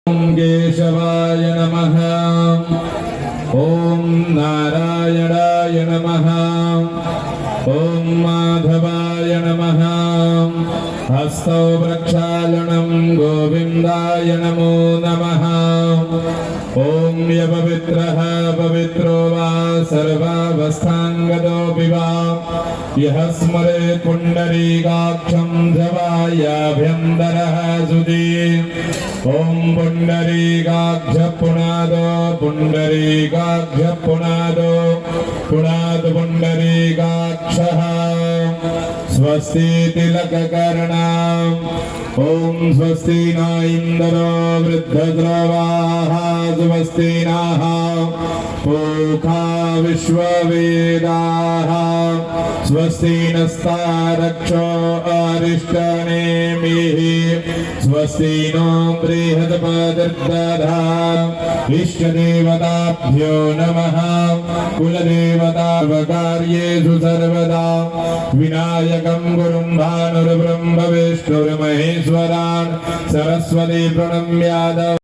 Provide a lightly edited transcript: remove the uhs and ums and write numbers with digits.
केशवाय नमः। ॐ नारायणाय नमः। ॐ माधवाय नमः। हस्तौ प्रक्षालनं गोविन्दाय नमो नमः। ॐ यपवित्रः पवित्रो वा सर्वावस्थाङ्गतोऽपि वा यः स्मरेत् पुण्डरीकाक्षं धवायाभ्यन्तरः सुधी। ॐ पुण्डरीकाक्ष पुनादो पुण्डरीकाक्ष पुनादो पुनाद पुण्डरीकाक्षः। स्वस्ति तिलककर्णाम्। ॐ स्वस्ति न इन्द्रो वृद्धद्रवाः। स्वस्ति नः पूषा विश्ववेदाः। स्वस्ति नस्तारक्षो अरिष्टनेमिः। स्वस्ति नो बृहस्पतिर्दधातु। इष्टदेवताभ्यो नमः। कुलदेवतावकार्येषु सर्वदा विनायकं गुरुं भानुर्ब्रह्म विष्णुर्महेश्वरान् सरस्वती प्रणम्याद।